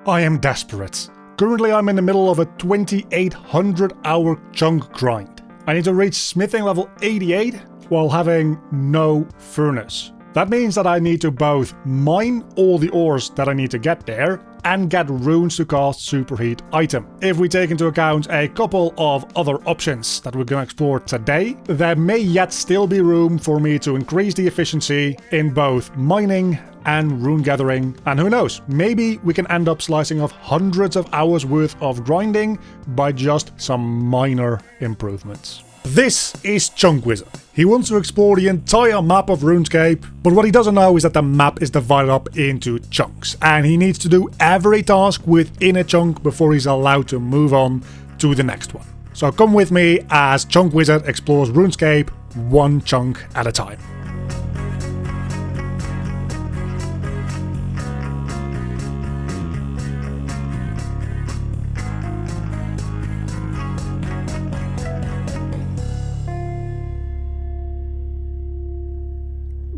I am desperate. Currently I'm in the middle of a 2800 hour chunk grind. I need to reach smithing level 88 while having no furnace. That means that I need to both mine all the ores that I need to get there and get runes to cast superheat item. If we take into account a couple of other options that we're gonna explore today, there may yet still be room for me to increase the efficiency in both mining and rune gathering, and who knows, maybe we can end up slicing off hundreds of hours worth of grinding by just some minor improvements. This is Chunk Wizard. He wants to explore the entire map of RuneScape, but what he doesn't know is that the map is divided up into chunks, and he needs to do every task within a chunk before he's allowed to move on to the next one. So come with me as Chunk Wizard explores RuneScape one chunk at a time.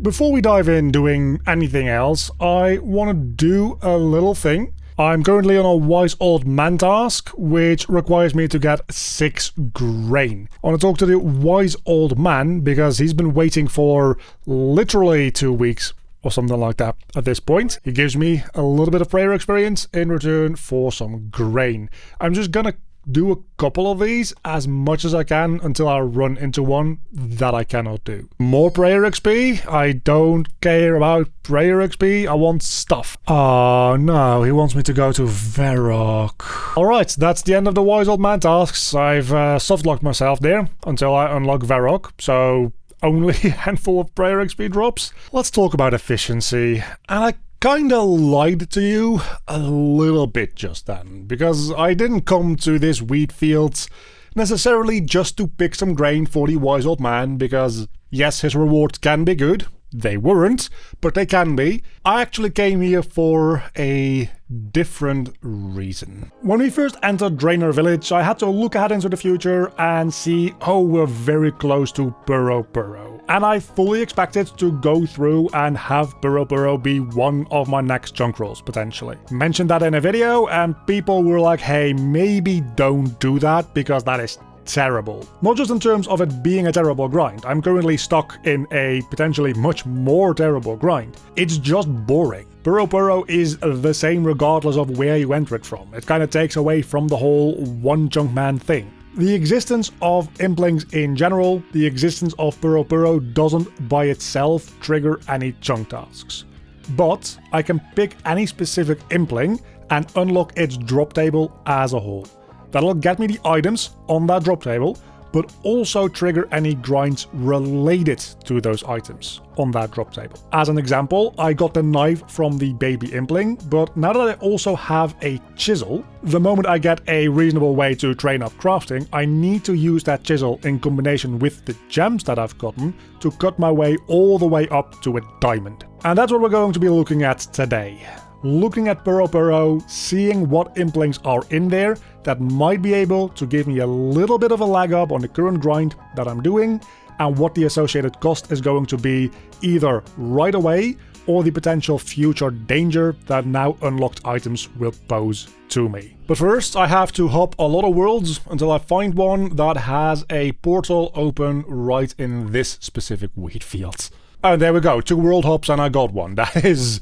Before we dive in doing anything else, I want to do a little thing. I'm currently on a wise old man task, which requires me to get 6 grain. I want to talk to the wise old man because he's been waiting for literally 2 weeks or something like that at this point. He gives me a little bit of prayer experience in return for some grain. I'm just gonna do a couple of these as much as I can until I run into one that I cannot do. More prayer XP? I don't care about prayer XP, I want stuff. Oh no, he wants me to go to Varrock. Alright, that's the end of the wise old man tasks. I've softlocked myself there until I unlock Varrock, so only a handful of prayer XP drops. Let's talk about efficiency, and I kinda lied to you a little bit just then, because I didn't come to this wheat field necessarily just to pick some grain for the wise old man, because yes, his rewards can be good. They weren't, but they can be. I actually came here for a different reason. When we first entered Draenor Village, I had to look ahead into the future and see, oh, we're very close to Puro-Puro. And I fully expected to go through and have Puro-Puro be one of my next chunk rolls, potentially. Mentioned that in a video, and people were like, hey, maybe don't do that, because that is terrible. Not just in terms of it being a terrible grind. I'm currently stuck in a potentially much more terrible grind. It's just boring. Puro-Puro is the same regardless of where you enter it from. It kind of takes away from the whole one chunk man thing. The existence of implings in general, the existence of Puro-Puro doesn't by itself trigger any chunk tasks. But I can pick any specific impling and unlock its drop table as a whole. That'll get me the items on that drop table, but also trigger any grinds related to those items on that drop table. As an example, I got the knife from the baby impling, but now that I also have a chisel, the moment I get a reasonable way to train up crafting, I need to use that chisel in combination with the gems that I've gotten to cut my way all the way up to a diamond. And that's what we're going to be looking at today. Looking at Puro-Puro, seeing what implings are in there that might be able to give me a little bit of a leg up on the current grind that I'm doing, and what the associated cost is going to be either right away or the potential future danger that now unlocked items will pose to me. But first, I have to hop a lot of worlds until I find one that has a portal open right in this specific wheat field. And there we go, 2 world hops and I got one. That is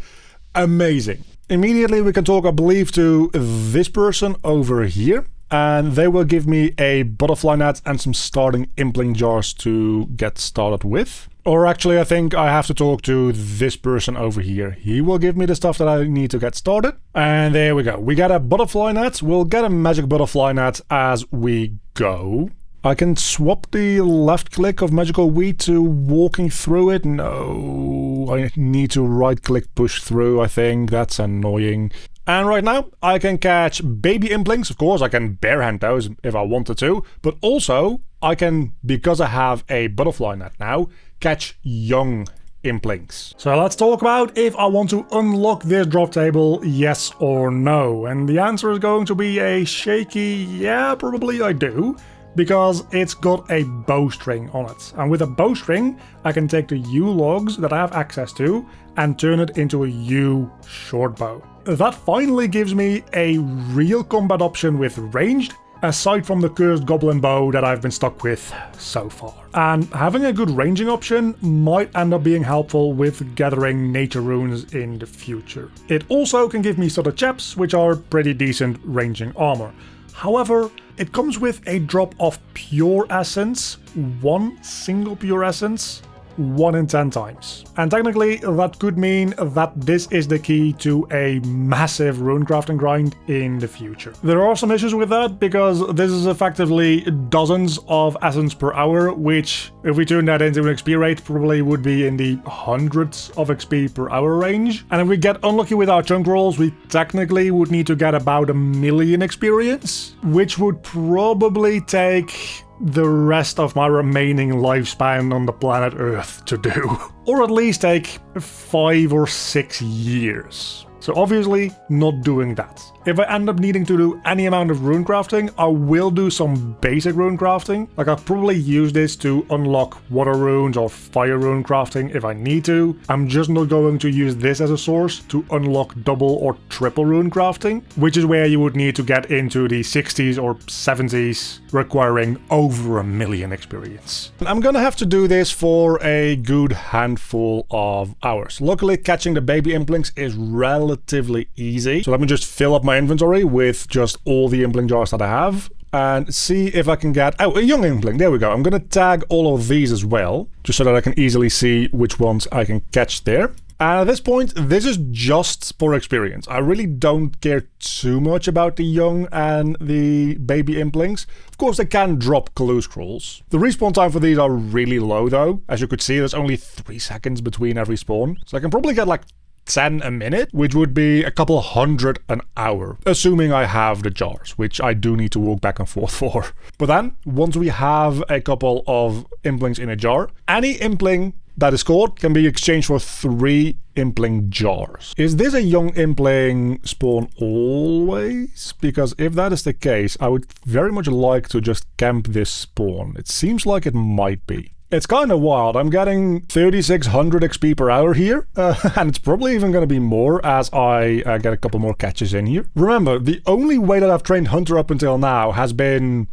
amazing. Immediately we can talk, I believe, to this person over here, and they will give me a butterfly net and some starting impling jars to get started with. Or actually, I think I have to talk to this person over here. He will give me the stuff that I need to get started. And there we go. We got a butterfly net. We'll get a magic butterfly net as we go. I can swap the left click of magical wheat to walking through it. No, I need to right click push through, I think. That's annoying. And right now, I can catch baby implings. Of course, I can barehand those if I wanted to. But also, I can, because I have a butterfly net now, catch young implings. So let's talk about if I want to unlock this drop table, yes or no. And the answer is going to be a shaky, yeah, probably I do. because it's got a bowstring on it. And with a bowstring, I can take the yew logs that I have access to and turn it into a yew short bow. That finally gives me a real combat option with ranged, aside from the cursed goblin bow that I've been stuck with so far. And having a good ranging option might end up being helpful with gathering nature runes in the future. It also can give me sort of chaps, which are pretty decent ranging armor. However, it comes with a drop of pure essence, one single pure essence, 1 in 10 times. And technically that could mean that this is the key to a massive runecrafting grind in the future. There are some issues with that because this is effectively dozens of essence per hour, which if we turn that into an XP rate probably would be in the hundreds of XP per hour range. And if we get unlucky with our chunk rolls, we technically would need to get about 1 million experience, which would probably take the rest of my remaining lifespan on the planet Earth to do. Or at least take 5 or 6 years. So obviously not doing that. If I end up needing to do any amount of runecrafting, I will do some basic runecrafting. Like I'll probably use this to unlock water runes or fire runecrafting if I need to. I'm just not going to use this as a source to unlock double or triple runecrafting, which is where you would need to get into the 60s or 70s, requiring over 1 million experience. I'm gonna have to do this for a good handful of hours. Luckily, catching the baby implings is relatively easy, so let me just fill up my inventory with just all the impling jars that I have and see if I can get... Oh, a young impling, there we go. I'm gonna tag all of these as well, just so that I can easily see which ones I can catch there. And at this point, this is just for experience. I really don't care too much about the young and the baby implings. Of course, they can drop clue scrolls. The respawn time for these are really low though. As you could see, there's only 3 seconds between every spawn. So I can probably get like 10 a minute, which would be a couple hundred an hour, assuming I have the jars, which I do need to walk back and forth for. But then, once we have a couple of implings in a jar, any impling that is caught can be exchanged for 3 impling jars. Is this a young impling spawn always? Because if that is the case, I would very much like to just camp this spawn. It seems like it might be. It's kind of wild. I'm getting 3600 XP per hour here, and it's probably even going to be more as I get a couple more catches in here. Remember, the only way that I've trained Hunter up until now has been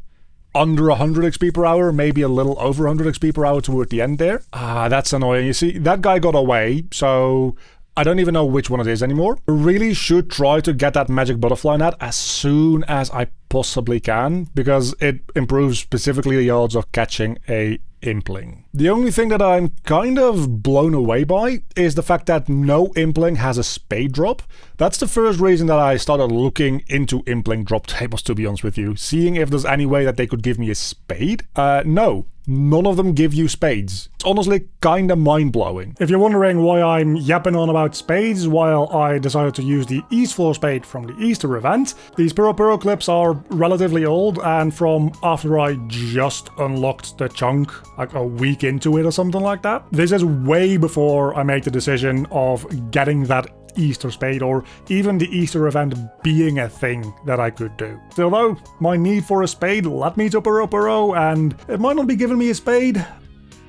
under 100 XP per hour, maybe a little over 100 XP per hour toward the end there. That's annoying. You see, that guy got away, so I don't even know which one it is anymore. I really should try to get that magic butterfly net as soon as I possibly can, because it improves specifically the odds of catching a impling. The only thing that I'm kind of blown away by is the fact that no impling has a spade drop. That's the first reason that I started looking into impling drop tables, to be honest with you, seeing if there's any way that they could give me a spade. No. None of them give you spades. It's honestly kinda mind-blowing. If you're wondering why I'm yapping on about spades while I decided to use the East Floor spade from the Easter event, these Puro-Puro clips are relatively old and from after I just unlocked the chunk, like a week into it or something like that. This is way before I made the decision of getting that Easter spade or even the Easter event being a thing that I could do. Still though, my need for a spade led me to Puro-Puro, and it might not be giving me a spade,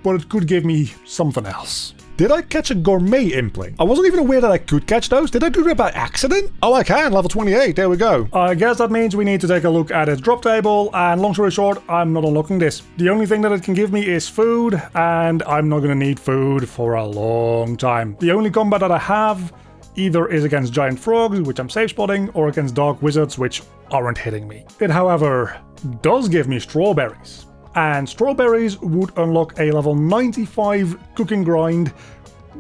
but it could give me something else. Did I catch a gourmet impling? I wasn't even aware that I could catch those. Did I do that by accident? Oh, I can. Level 28. There we go. I guess that means we need to take a look at its drop table, and long story short, I'm not unlocking this. The only thing that it can give me is food, and I'm not gonna need food for a long time. The only combat that I have either is against giant frogs, which I'm safe spotting, or against dark wizards, which aren't hitting me. It, however, does give me strawberries. And strawberries would unlock a level 95 cooking grind,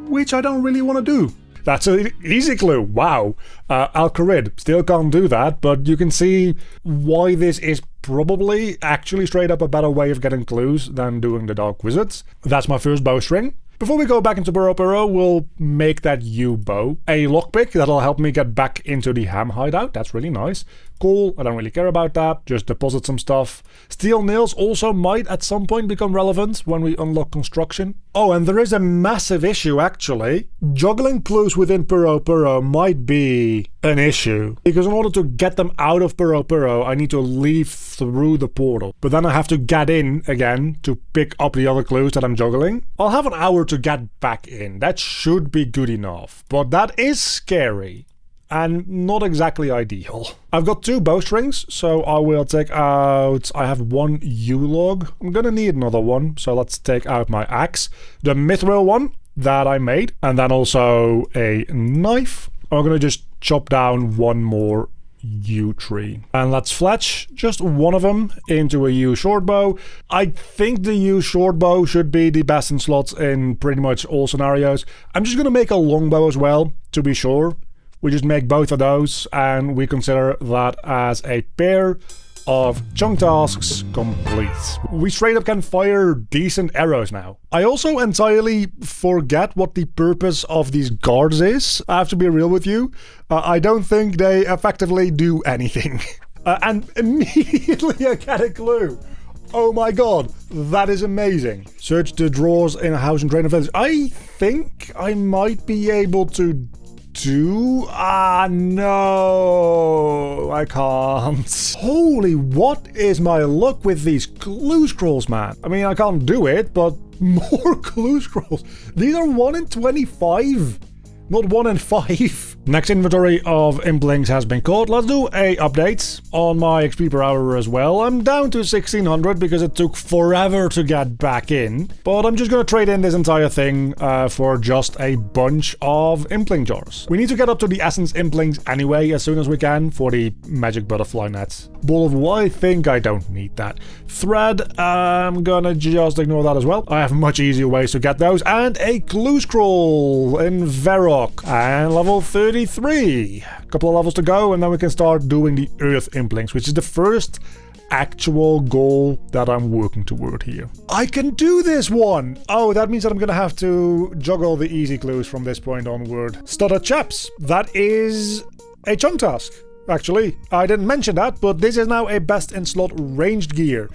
which I don't really want to do. That's an easy clue, wow. Al-Kharid still can't do that, but you can see why this is probably actually straight up a better way of getting clues than doing the dark wizards. That's my first bowstring. Before we go back into Puro-Puro, we'll make that yew bow. A lockpick that'll help me get back into the ham hideout. That's really nice. Cool, I don't really care about that. Just deposit some stuff. Steel nails also might at some point become relevant when we unlock construction. Oh, and there is a massive issue, actually. Juggling clues within Puro-Puro might be an issue, because in order to get them out of Puro-Puro, I need to leave through the portal. But then I have to get in again to pick up the other clues that I'm juggling. I'll have an hour to get back in. That should be good enough, but that is scary. And not exactly ideal. I've got 2 bowstrings, so I will take out... I have 1 U-log. I'm gonna need another one, so let's take out my axe. The mithril one that I made, and then also a knife. I'm gonna just chop down 1 more U tree. And let's fletch just 1 of them into a U short bow. I think the U short bow should be the best in slots in pretty much all scenarios. I'm just gonna make a longbow as well, to be sure. We just make both of those, and we consider that as a pair of chunk tasks complete. We straight up can fire decent arrows now. I also entirely forget what the purpose of these guards is. I have to be real with you. I don't think they effectively do anything. And immediately I get a clue. Oh my god, that is amazing. Search the drawers in a house and drain of village. I think I might be able to no, I can't. Holy, what is my luck with these clue scrolls, man? I mean, I can't do it, but more clue scrolls. These are 1 in 25, not 1 in 5. Next inventory of implings has been caught. Let's do a update on my XP per hour as well. I'm down to 1600 because it took forever to get back in. But I'm just gonna trade in this entire thing for just a bunch of impling jars. We need to get up to the essence implings anyway as soon as we can for the magic butterfly nets. Ball of wool, I think I don't need that. Thread, I'm gonna just ignore that as well. I have much easier ways to get those. And a clue scroll in Varrock. And level 33. A couple of levels to go, and then we can start doing the earth implings, which is the first actual goal that I'm working toward here. I can do this one! Oh, that means that I'm gonna have to juggle the easy clues from this point onward. Studded chaps. That is a chunk task, actually. I didn't mention that, but this is now a best in slot ranged gear.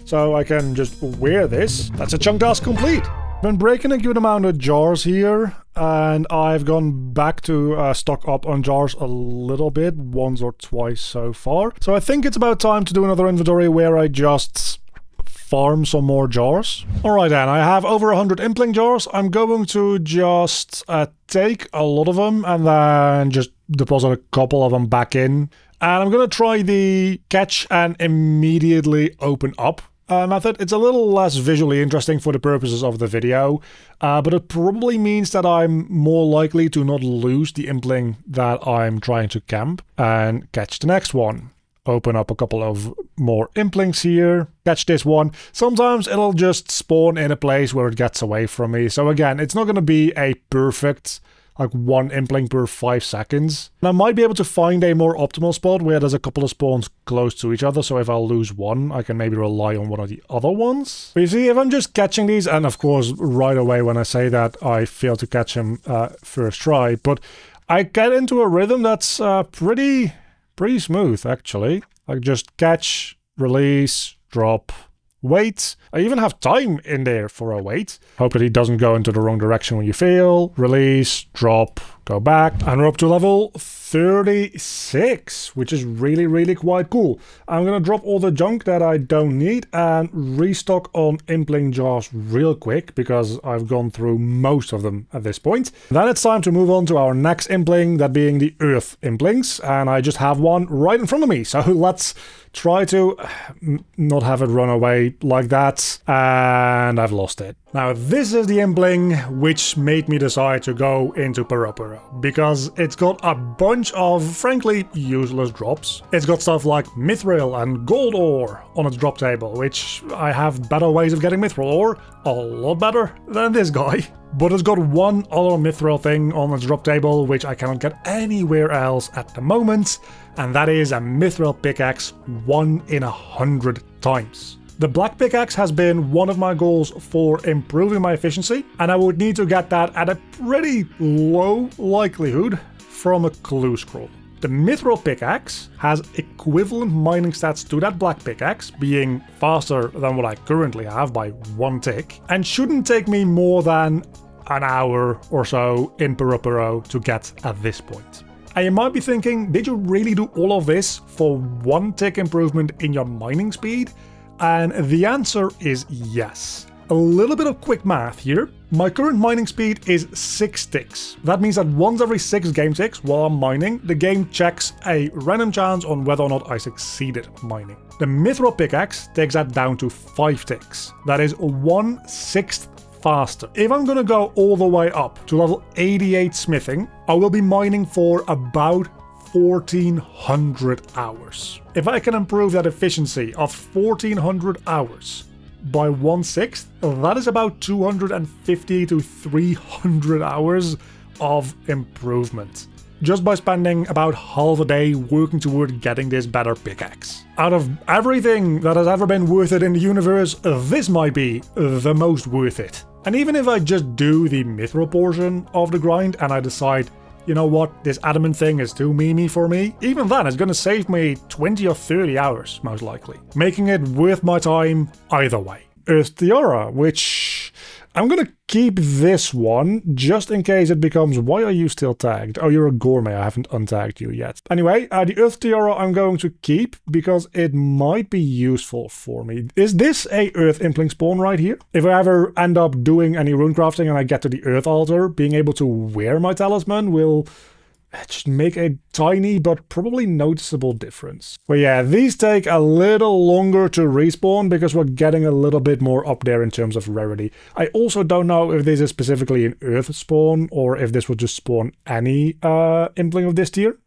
So I can just wear this. That's a chunk task complete. Been breaking a good amount of jars here, and I've gone back to stock up on jars a little bit, once or twice so far. So I think it's about time to do another inventory where I just farm some more jars. Alright then, I have over 100 impling jars. I'm going to just take a lot of them and then just deposit a couple of them back in. And I'm going to try the catch and immediately open up method. It's a little less visually interesting for the purposes of the video, but it probably means that I'm more likely to not lose the impling that I'm trying to camp and catch the next one. Open up a couple of more implings here, catch this one. Sometimes it'll just spawn in a place where it gets away from me. So again, it's not going to be a perfect like 1 impling per 5 seconds. And I might be able to find a more optimal spot where there's a couple of spawns close to each other, so if I lose one, I can maybe rely on one of the other ones. But you see, if I'm just catching these, and of course right away when I say that I fail to catch him first try, but I get into a rhythm that's pretty smooth actually. Like just catch, release, drop, wait. I even have time in there for a wait. Hope that he doesn't go into the wrong direction when you fail. Release, drop, go back. And we're up to level 36, which is really quite cool. I'm gonna drop all the junk that I don't need and restock on impling jars real quick because I've gone through most of them at this point. Then it's time to move on to our next impling, that being the earth implings. And I just have one right in front of me. So let's try to not have it run away like that, and I've lost it. Now this is the impling which made me decide to go into Puro-Puro, because it's got a bunch of frankly useless drops. It's got stuff like mithril and gold ore on its drop table, which I have better ways of getting mithril ore, a lot better than this guy. But it's got one other mithril thing on its drop table which I cannot get anywhere else at the moment, and that is a mithril pickaxe 1 in 100 times. The black pickaxe has been one of my goals for improving my efficiency, and I would need to get that at a pretty low likelihood from a clue scroll. The mithril pickaxe has equivalent mining stats to that black pickaxe, being faster than what I currently have by 1 tick, and shouldn't take me more than an hour or so in Puro-Puro to get at this point. And you might be thinking, did you really do all of this for 1 tick improvement in your mining speed? And the answer is yes. A little bit of quick math here. My current mining speed is 6 ticks. That means that once every 6 game ticks while I'm mining, the game checks a random chance on whether or not I succeeded mining. The mithril pickaxe takes that down to 5 ticks. That is 1/6 faster. If I'm gonna go all the way up to level 88 smithing, I will be mining for about 1400 hours. If I can improve that efficiency of 1400 hours by 1/6, that is about 250 to 300 hours of improvement, just by spending about half a day working toward getting this better pickaxe. Out of everything that has ever been worth it in the universe, this might be the most worth it. And even if I just do the mithril portion of the grind and I decide, you know what, this adamant thing is too memey for me, even then it's gonna save me 20 or 30 hours, most likely, making it worth my time either way. Earth Tiara, which I'm gonna keep this one, just in case it becomes, why are you still tagged? Oh, you're a gourmet, I haven't untagged you yet. Anyway, the Earth Tiara I'm going to keep, because it might be useful for me. Is this a Earth impling spawn right here? If I ever end up doing any rune crafting and I get to the Earth altar, being able to wear my talisman will just make a tiny but probably noticeable difference. But yeah, these take a little longer to respawn because we're getting a little bit more up there in terms of rarity. I also don't know if this is specifically an Earth spawn or if this will just spawn any impling of this tier.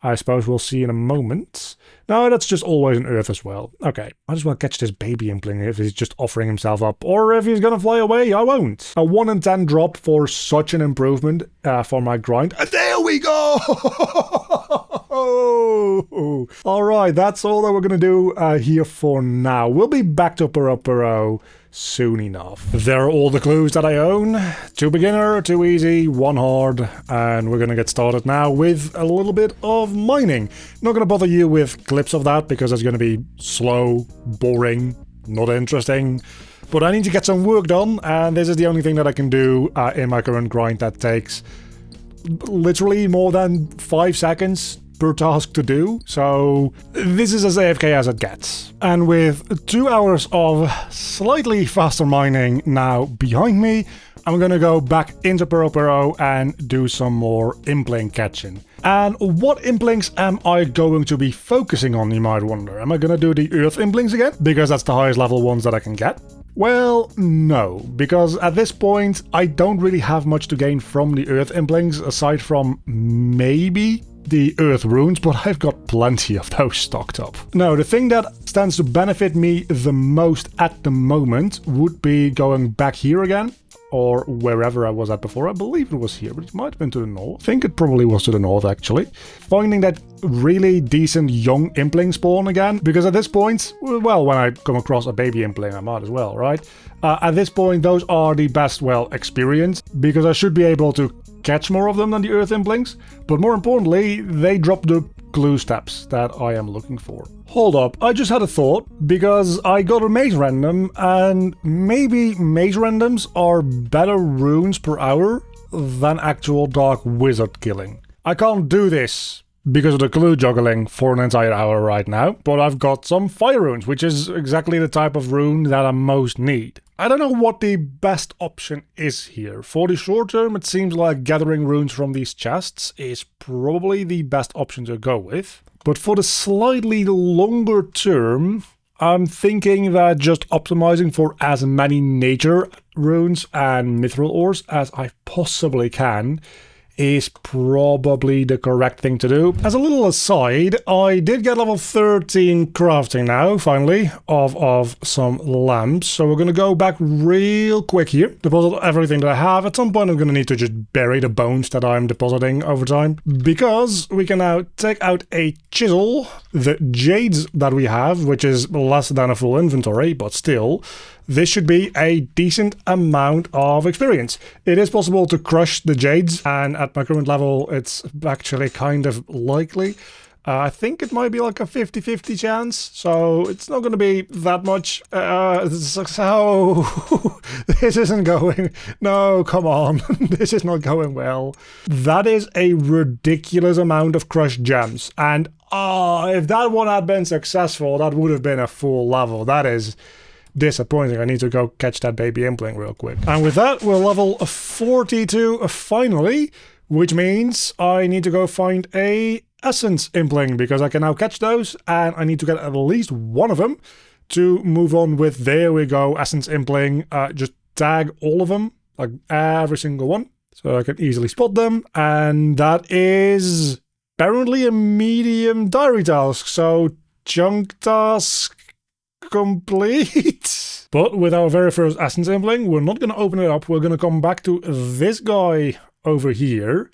I suppose we'll see in a moment. No, that's just always an Earth as well. Okay, might as well catch this baby impling if he's just offering himself up. Or if he's gonna fly away, I won't. A 1 in 10 drop for such an improvement for my grind. And there we go! Alright, that's all that we're gonna do here for now. We'll be back to Puro-Puro soon enough. There are all the clues that I own. 2 beginner, 2 easy, 1 hard, and we're gonna get started now with a little bit of mining. Not gonna bother you with clips of that because it's gonna be slow, boring, not interesting. But I need to get some work done, and this is the only thing that I can do in my current grind that takes literally more than 5 seconds per task to do, so this is as AFK as it gets. And with 2 hours of slightly faster mining now behind me, I'm gonna go back into Puro-Puro and do some more impling catching. And what implings am I going to be focusing on, you might wonder? Am I gonna do the Earth implings again? Because that's the highest level ones that I can get? Well, no, because at this point I don't really have much to gain from the Earth implings, aside from maybe the Earth runes, but I've got plenty of those stocked up. No, the thing that stands to benefit me the most at the moment would be going back here again, or wherever I was at before. I believe it was here, but it might have been to the north. I think it probably was to the north, actually. Finding that really decent young impling spawn again, because at this point, well, when I come across a baby impling, I might as well, right? At this point, those are the best, well, experience, because I should be able to catch more of them than the Earth implings, but more importantly, they drop the clue steps that I am looking for. Hold up, I just had a thought, because I got a maze random, and maybe maze randoms are better runes per hour than actual dark wizard killing. I can't do this because of the clue juggling for an entire hour right now, but I've got some fire runes, which is exactly the type of rune that I most need. I don't know what the best option is here. For the short term, it seems like gathering runes from these chests is probably the best option to go with. But for the slightly longer term, I'm thinking that just optimizing for as many nature runes and mithril ores as I possibly can is probably the correct thing to do. As a little aside, I did get level 13 crafting now, finally, of some lamps. So we're gonna go back real quick here, deposit everything that I have. At some point I'm gonna need to just bury the bones that I'm depositing over time, because we can now take out a chisel, the jades that we have, which is less than a full inventory, but still, this should be a decent amount of experience. It is possible to crush the jades, and at my current level, it's actually kind of likely. I think it might be like a 50-50 chance, so it's not going to be that much. So this isn't going... No, come on. This is not going well. That is a ridiculous amount of crushed gems. And if that one had been successful, that would have been a full level. That is disappointing. I need to go catch that baby impling real quick. And with that, we're level 42 finally, which means I need to go find a essence impling, because I can now catch those, and I need to get at least one of them to move on with. There we go, essence impling. Just tag all of them, like every single one, so I can easily spot them. And that is apparently a medium diary task, so chunk task complete. But with our very first essence impling, we're not going to open it up. We're going to come back to this guy over here.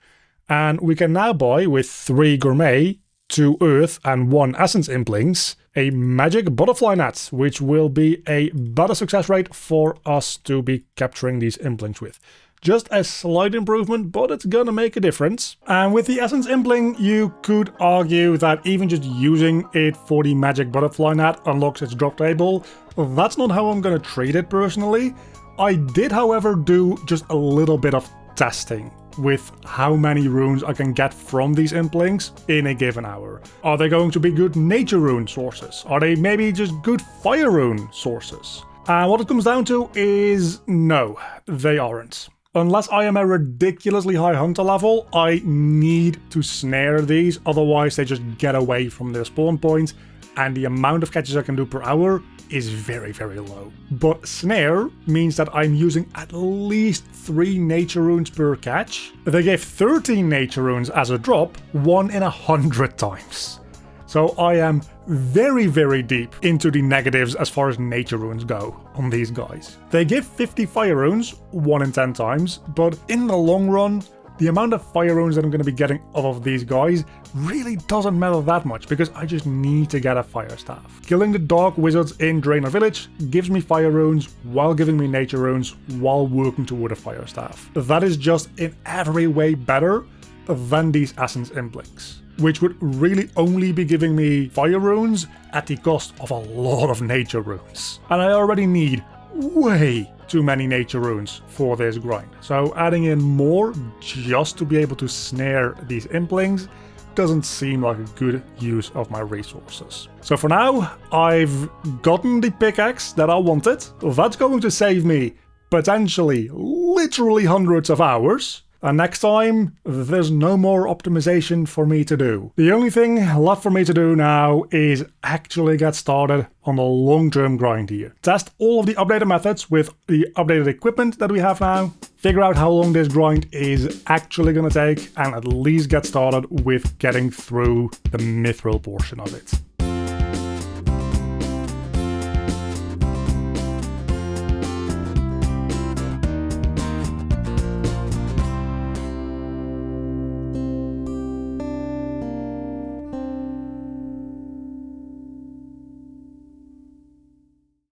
And we can now buy, with 3 gourmet, 2 earth, and 1 essence implings, a magic butterfly net, which will be a better success rate for us to be capturing these implings with. Just a slight improvement, but it's gonna make a difference. And with the essence impling, you could argue that even just using it for the magic butterfly net unlocks its drop table. That's not how I'm gonna treat it personally. I did, however, do just a little bit of testing with how many runes I can get from these implings in a given hour. Are they going to be good nature rune sources? Are they maybe just good fire rune sources? And what it comes down to is no, they aren't. Unless I am a ridiculously high hunter level, I need to snare these, otherwise they just get away from their spawn point, and the amount of catches I can do per hour is very, very low. But snare means that I'm using at least 3 nature runes per catch. They gave 13 nature runes as a drop, 1 in 100 times. So I am very, very deep into the negatives as far as nature runes go on these guys. They give 50 fire runes, 1 in 10 times, but in the long run, the amount of fire runes that I'm going to be getting off of these guys really doesn't matter that much, because I just need to get a fire staff. Killing the dark wizards in Draenor Village gives me fire runes while giving me nature runes while working toward a fire staff. That is just in every way better than these essence implings, which would really only be giving me fire runes at the cost of a lot of nature runes. And I already need way too many nature runes for this grind. So adding in more just to be able to snare these implings doesn't seem like a good use of my resources. So for now, I've gotten the pickaxe that I wanted. That's going to save me potentially literally hundreds of hours. And next time, there's no more optimization for me to do. The only thing left for me to do now is actually get started on the long-term grind here. Test all of the updated methods with the updated equipment that we have now, figure out how long this grind is actually going to take, and at least get started with getting through the mithril portion of it.